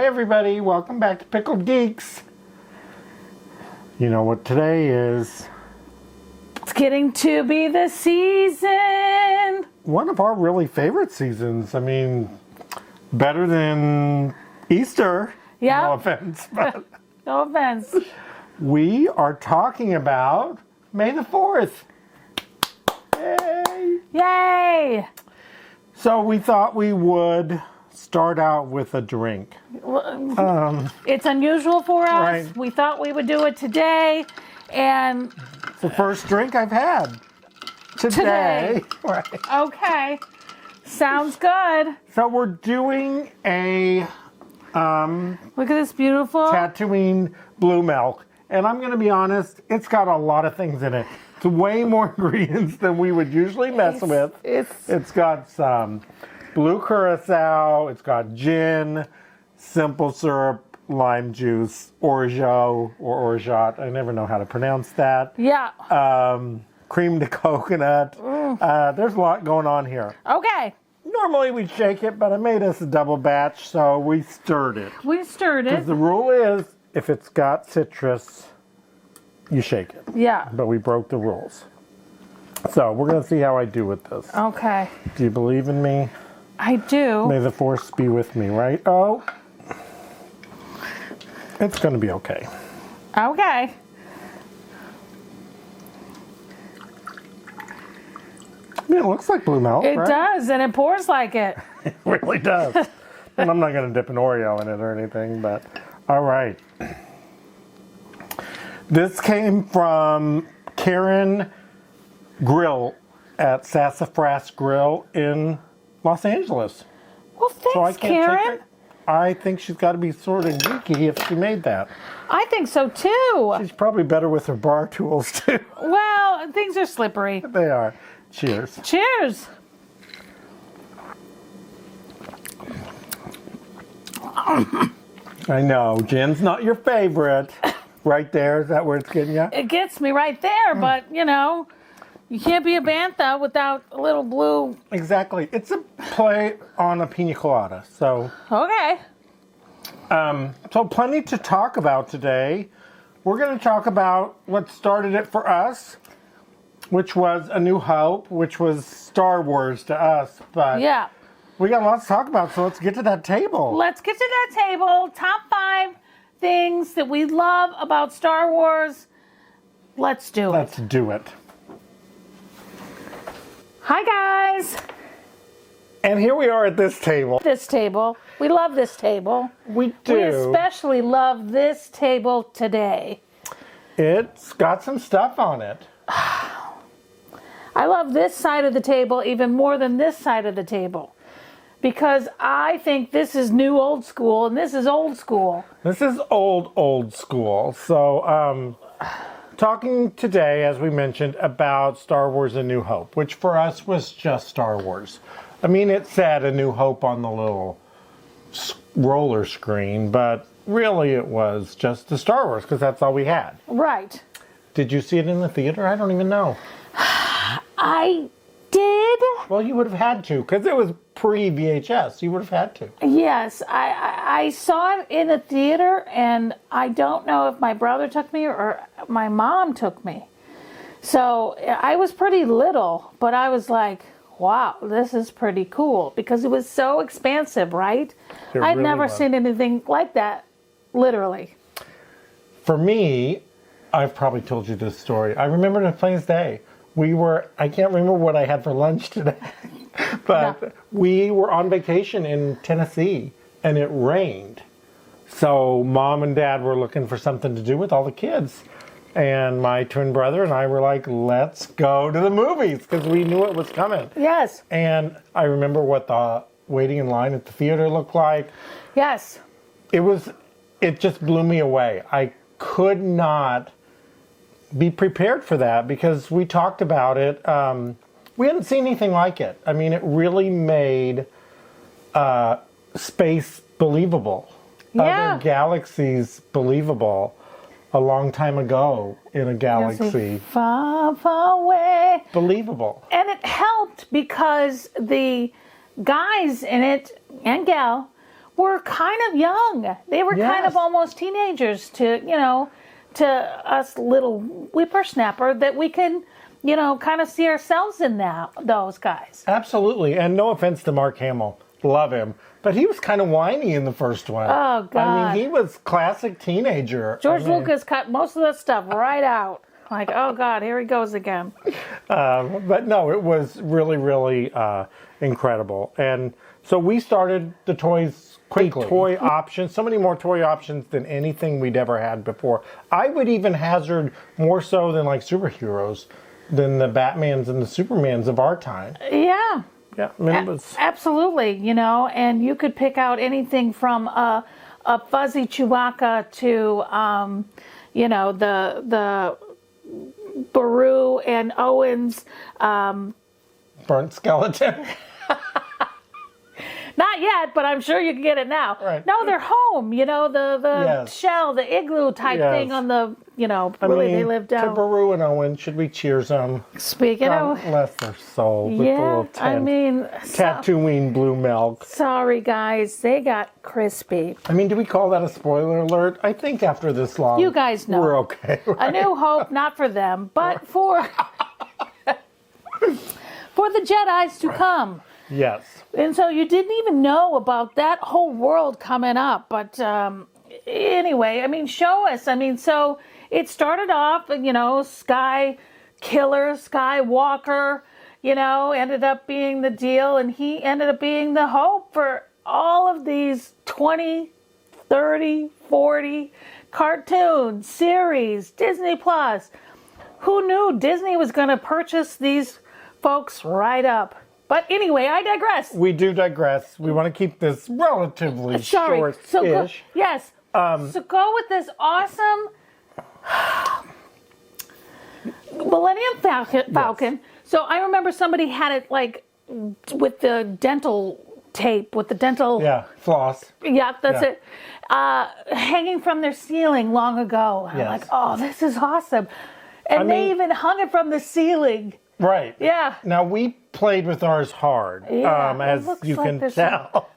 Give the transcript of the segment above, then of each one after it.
everybody, welcome back to Pickled Geeks. You know what today is? It's getting to be the season. One of our really favorite seasons. I mean, better than Easter. Yeah. No offense. But No offense. we are talking about May the 4th. Yay! Yay! So we thought we would start out with a drink. It's unusual for us. Right. We thought we would do it today. And It's the first drink I've had today. Right. okay. Sounds good. So we're doing a Look at this beautiful. Tatooine Blue Milk. And I'm going to be honest, it's got a lot of things in it. It's way more ingredients than we would usually mess with. It's got some Blue Curacao, it's got gin, simple syrup, lime juice, orgeat or orgeat. I never know how to pronounce that. Yeah. Cream to coconut. There's a lot going on here. Okay. Normally we shake it, but I made us a double batch, so we stirred it. We stirred it. Because the rule is, if it's got citrus, you shake it. Yeah. But we broke the rules. So we're going to see how I do with this. Okay. Do you believe in me? I do. May the force be with me, right? Oh. It's going to be okay. Okay. I mean, it looks like blue milk, It right? does, and it pours like it. It really does. And I'm not going to dip an Oreo in it or anything, but all right. This came from Karen Grill at Sassafrass Grill in Los Angeles. Well, So I thanks, can't Karen. take it. I think she's got to be sort of geeky if she made that. I think so too. She's probably better with her bar tools too. Well, things are slippery. They are. Cheers. Cheers. I know, gin's not your favorite. Right there, is that where it's getting you? It gets me right there, but you know, you can't be a bantha without a little blue. Exactly. It's a play on a pina colada. So, Okay. so plenty to talk about today. We're going to talk about what started it for us, which was A New Hope, which was Star Wars to us. But Yeah. we got lots to talk about, so let's get to that table. Let's get to that table. Top 5 things that we love about Star Wars. Let's do it. Let's do it. Hi, guys. And here we are at this table. This table. We love this table. We do. We especially love this table today. It's got some stuff on it. I love this side of the table even more than this side of the table. Because I think this is new old school and this is old school. This is old school. So, talking today, as we mentioned, about Star Wars A New Hope, which for us was just Star Wars. I mean, it said A New Hope on the little roller screen, but really it was just the Star Wars because that's all we had. Right. Did you see it in the theater? I don't even know. I did. Well, you would have had to because it was pre-VHS. You would have had to. Yes, I saw it in the theater, and I don't know if my brother took me or my mom took me. So I was pretty little, but I was like, wow, this is pretty cool because it was so expansive, right? It I'd really never was. seen anything like that, literally. For me, I've probably told you this story. I remember it plain as day. I can't remember what I had for lunch today, but Yeah. we were on vacation in Tennessee and it rained. So mom and dad were looking for something to do with all the kids. And my twin brother and I were like, let's go to the movies because we knew it was coming. Yes, And I remember what the waiting in line at the theater looked like. yes. It just blew me away. I could not be prepared for that because we talked about it. We hadn't seen anything like it. I mean, it really made space believable. Yeah. Other galaxies believable a long time ago in a galaxy. Far, far away. Believable. And it helped because the guys in it and gal were kind of young. They were kind Yes. of almost teenagers to, to us little whippersnapper that we can, kind of see ourselves in those guys. Absolutely. And no offense to Mark Hamill. Love him. But he was kind of whiny in the first one. Oh, God. I mean, he was classic teenager. George Lucas cut most of that stuff right out. Like, oh, God, here he goes again. But no, it was really, really incredible. And so we started the toys quickly. Toy options, so many more toy options than anything we'd ever had before. I would even hazard more so than like superheroes, than the Batmans and the Supermans of our time. Yeah. Yeah, I mean, it was... Absolutely, and you could pick out anything from a fuzzy Chewbacca to, the Baru and Owens. Burnt skeleton. Not yet, but I'm sure you can get it now. Right. No, they're home. The Yes. shell, the igloo type thing on the, they live down. To Baru and Owen, should we cheers them? Speaking of, Bless their soul. With the yeah, little Tatooine blue milk. Sorry, guys, they got crispy. I mean, do we call that a spoiler alert? I think after this long, You guys know. we're okay. A New Hope, not for them, but for the Jedis to come. Yes. And so you didn't even know about that whole world coming up. But anyway, I mean, show us. I mean, so it started off, Sky Killer, Skywalker, ended up being the deal. And he ended up being the hope for all of these 20, 30, 40 cartoons, series, Disney Plus. Who knew Disney was going to purchase these folks right up? But anyway, I digress. We do digress. We want to keep this relatively short-ish. So go with this awesome Millennium Falcon. Yes. So I remember somebody had it like with the dental tape, with the dental... Yeah, floss. Yeah, that's it. Hanging from their ceiling long ago. I'm like, oh, this is awesome. And they even hung it from the ceiling. Right. Yeah. Now, we played with ours hard, as you can tell.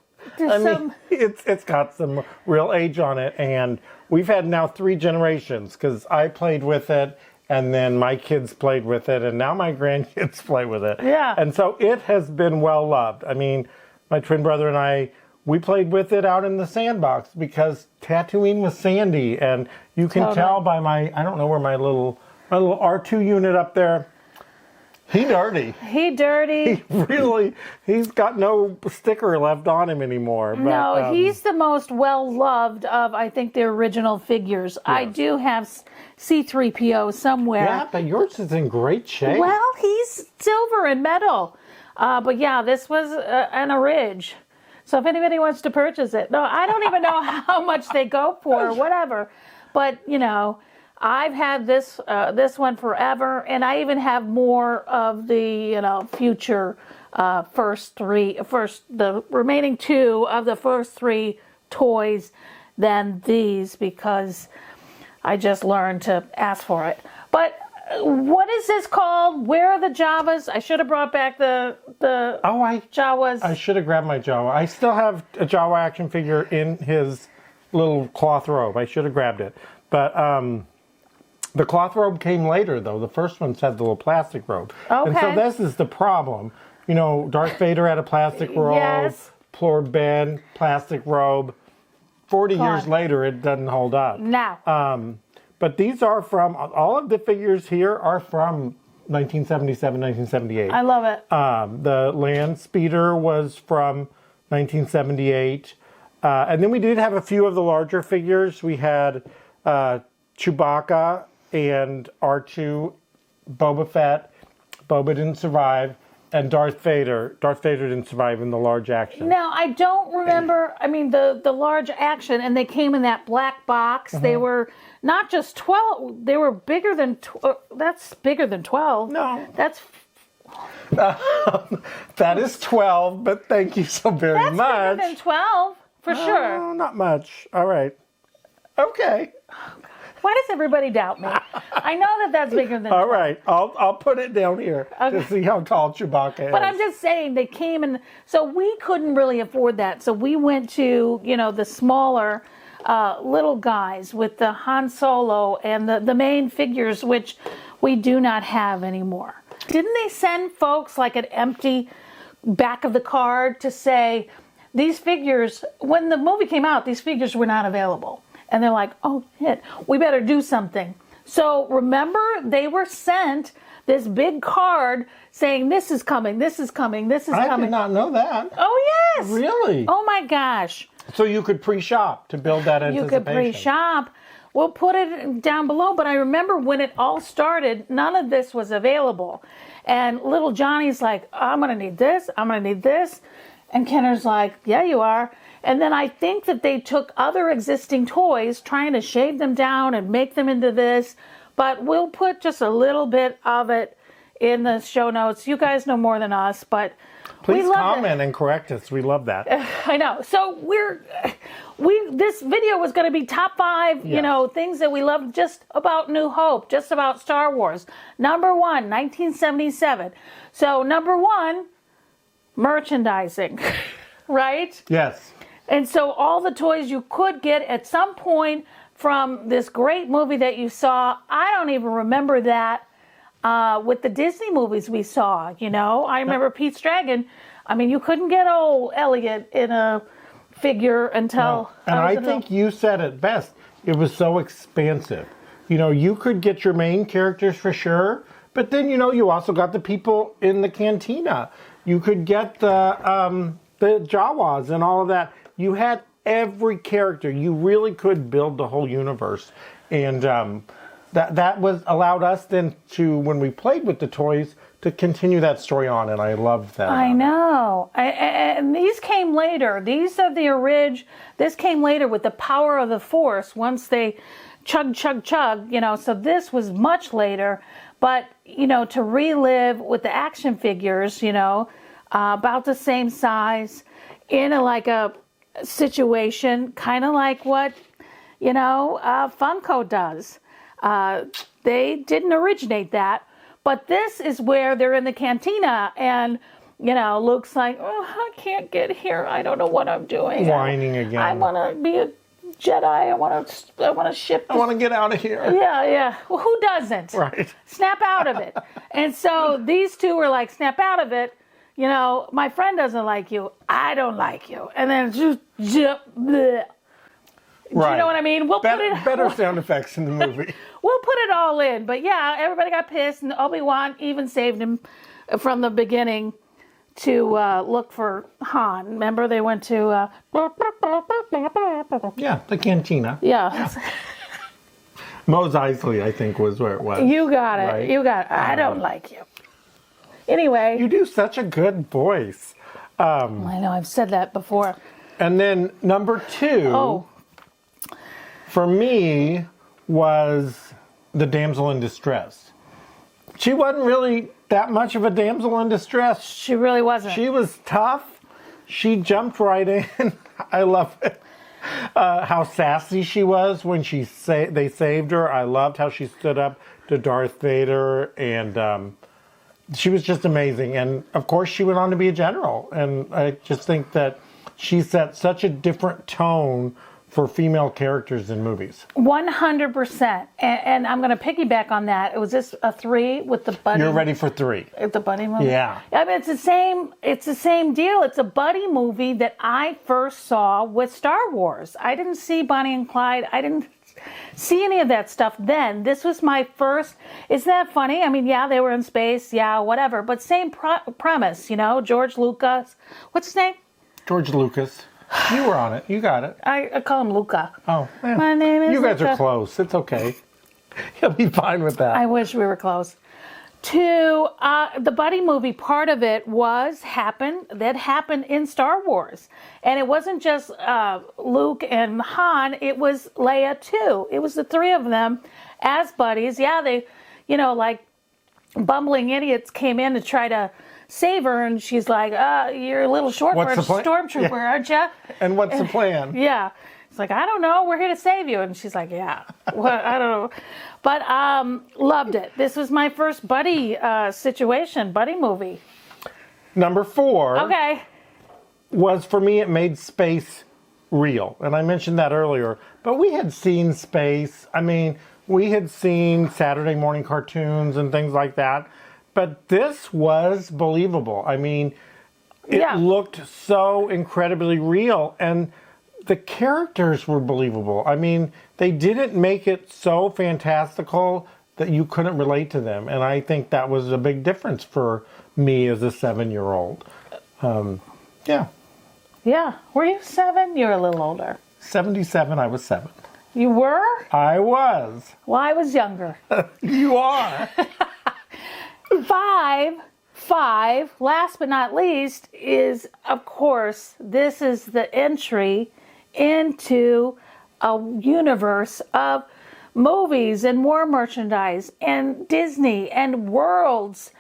It's got some real age on it, and we've had now 3 generations, because I played with it, and then my kids played with it, and now my grandkids play with it. Yeah. And so it has been well loved. I mean, my twin brother and I, we played with it out in the sandbox, because Tatooine was sandy, and you can tell by I don't know where my little R2 unit up there, He dirty. He's got no sticker left on him anymore. But, no, he's the most well-loved of, I think, the original figures. Yes. I do have C-3PO somewhere. Yeah, but yours is in great shape. Well, he's silver and metal. But yeah, this was an orig. So if anybody wants to purchase it. No, I don't even know how much they go for or whatever. But, I've had this one forever, and I even have more of the future the remaining 2 of the first 3 toys than these, because I just learned to ask for it. But what is this called? Where are the Jawas? I should have brought back the Jawas. I should have grabbed my Jawa. I still have a Jawa action figure in his little cloth robe. I should have grabbed it, but. The cloth robe came later, though. The first ones had the little plastic robe. Okay. And so this is the problem. Darth Vader had a plastic robe. Yes. Poor Ben, plastic robe. 40 years later, it doesn't hold up. No. But these are from, all of the figures here are from 1977, 1978. I love it. The Land Speeder was from 1978. And then we did have a few of the larger figures. We had Chewbacca and R2, Boba Fett. Boba didn't survive, and Darth Vader. Darth Vader didn't survive in the large action. Now, I don't remember, the large action, and they came in that black box. Mm-hmm. They were not just 12, they were bigger than, that's bigger than 12. No. That's... that is 12, but thank you so very much. That's bigger than 12, for sure. Not much. All right. Okay. Why does everybody doubt me? I know that that's bigger than 12. All right, I'll put it down here to see how tall Chewbacca is. But I'm just saying, they came and so we couldn't really afford that. So we went to, the smaller little guys with the Han Solo and the main figures, which we do not have anymore. Didn't they send folks like an empty back of the card to say, these figures, when the movie came out, these figures were not available. And they're like, oh, shit, we better do something. So remember, they were sent this big card saying, this is coming, this is coming, this is coming. I did not know that. Oh, yes. Really? Oh, my gosh. So you could pre-shop to build that anticipation. You could pre-shop. We'll put it down below. But I remember when it all started, none of this was available. And little Johnny's like, I'm going to need this. I'm going to need this. And Kenner's like, yeah, you are. And then I think that they took other existing toys, trying to shave them down and make them into this. But we'll put just a little bit of it in the show notes. You guys know more than us, but please we love comment and correct us. We love that. I know. So this video was going to be top 5, things that we love just about New Hope, just about Star Wars. Number 1, 1977. So number 1, merchandising, right? Yes. And so all the toys you could get at some point from this great movie that you saw, I don't even remember that with the Disney movies we saw, I remember Pete's Dragon. I mean, you couldn't get old Elliot in a figure until... No. And I think you said it best. It was so expansive. You could get your main characters for sure, but then, you also got the people in the cantina. You could get the Jawas and all of that. You had every character. You really could build the whole universe. And that was allowed us then to, when we played with the toys, to continue that story on. And I loved that. I know. And these came later. These are the original. This came later with the power of the Force once they chug, so this was much later. But, to relive with the action figures, about the same size in a situation, kind of like what, Funko does. They didn't originate that, but this is where they're in the cantina and, Luke's like, oh, I can't get here. I don't know what I'm doing. Whining again. I want to be a Jedi. I want to ship. I want to get out of here. Yeah. Well, who doesn't? Right. Snap out of it. And so these two were like, snap out of it. My friend doesn't like you. I don't like you. And then just, bleh. Right. You know what I mean? We'll put it better sound effects in the movie. We'll put it all in. But yeah, everybody got pissed, and Obi-Wan even saved him from the beginning to look for Han. Remember, they went to yeah, the cantina. Yeah. Mos Eisley, I think, was where it was. You got it. Right? You got it. I don't like you. Anyway. You do such a good voice. I know, I've said that before. And then number 2, for me, was the damsel in distress. She wasn't really that much of a damsel in distress. She really wasn't. She was tough. She jumped right in. I love it. How sassy she was when they saved her. I loved how she stood up to Darth Vader, and she was just amazing. And of course, she went on to be a general. And I just think that she set such a different tone for female characters in movies. 100%. And I'm going to piggyback on that. Was this a 3 with the buddy? You're ready for 3. The buddy movie? Yeah. I mean, it's the same deal. It's a buddy movie that I first saw with Star Wars. I didn't see Bonnie and Clyde. I didn't see any of that stuff then. This was my first. Isn't that funny? I mean, yeah, they were in space. Yeah, whatever. But same premise, George Lucas. What's his name? George Lucas. You were on it. You got it. I call him Luca. Oh, man. My name is You guys Luca. are close. It's okay. He'll be fine with that. I wish we were close. The buddy movie, part of it happened in Star Wars. And it wasn't just Luke and Han, it was Leia too. It was the 3 of them as buddies. Yeah, they, like bumbling idiots came in to try to save her, and she's like, you're a little short for a stormtrooper, aren't you? And what's the plan? Yeah. It's like, I don't know. We're here to save you. And she's like, yeah. Well, I don't know. But loved it. This was my first buddy situation, buddy movie. Number 4 Okay. was, for me, it made space real. And I mentioned that earlier. But we had seen space. I mean, we had seen Saturday morning cartoons and things like that. But this was believable. I mean, it looked so incredibly real. And the characters were believable. I mean, they didn't make it so fantastical that you couldn't relate to them. And I think that was a big difference for me as a 7-year-old. Yeah. Yeah. Were you 7? You're a little older. 77, I was 7. You were? I was. Well, I was younger. You are. 5, last but not least, is, of course, this is the entry into a universe of movies and war merchandise and Disney and worlds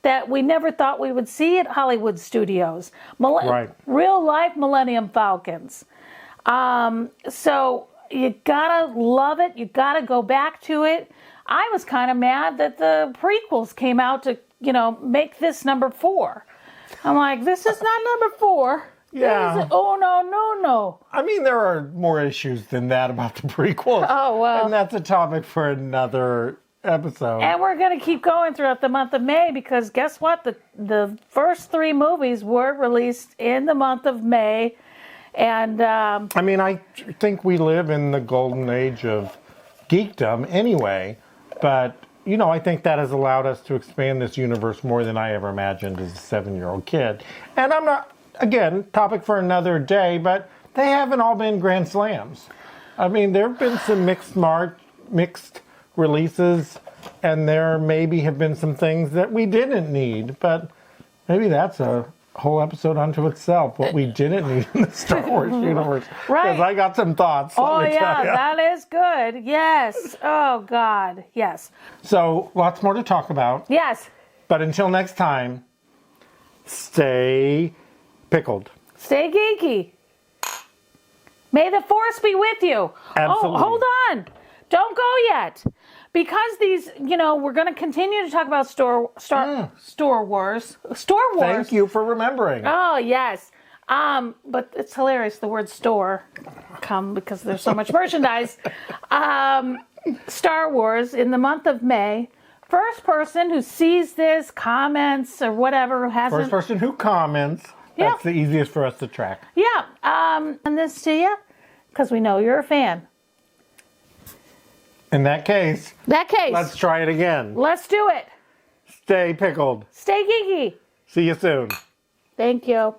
that we never thought we would see at Hollywood studios. Right. Real life Millennium Falcons. So you gotta love it. You gotta go back to it. I was kind of mad that the prequels came out to, make this number 4. I'm like, this is not number 4. Yeah. Oh, no. I mean, there are more issues than that about the prequels. Oh, well. And that's a topic for another episode. And we're going to keep going throughout the month of May because guess what? The first 3 movies were released in the month of May. And I mean, I think we live in the golden age of geekdom anyway. But, I think that has allowed us to expand this universe more than I ever imagined as a 7-year-old kid. And I'm not, again, topic for another day, but they haven't all been Grand Slams. I mean, there have been some mixed releases, and there maybe have been some things that we didn't need, but maybe that's a whole episode unto itself, what we didn't need in the Star Wars universe. Right. Because I got some thoughts. oh, let me yeah, tell ya. that is good. Yes. Oh, God. Yes. So, lots more to talk about. Yes. But until next time, stay pickled. Stay geeky. May the force be with you. Absolutely. Oh, hold on. Don't go yet. Because these, we're going to continue to talk about Store Wars. Thank you for remembering. Oh, yes. But it's hilarious, the word store come because there's so much merchandise. Star Wars in the month of May. First person who sees this, comments or whatever, who hasn't. First person who comments. Yeah. That's the easiest for us to track. Yeah. And this to you because we know you're a fan. In that case, let's try it again. Let's do it. Stay pickled. Stay geeky. See you soon. Thank you.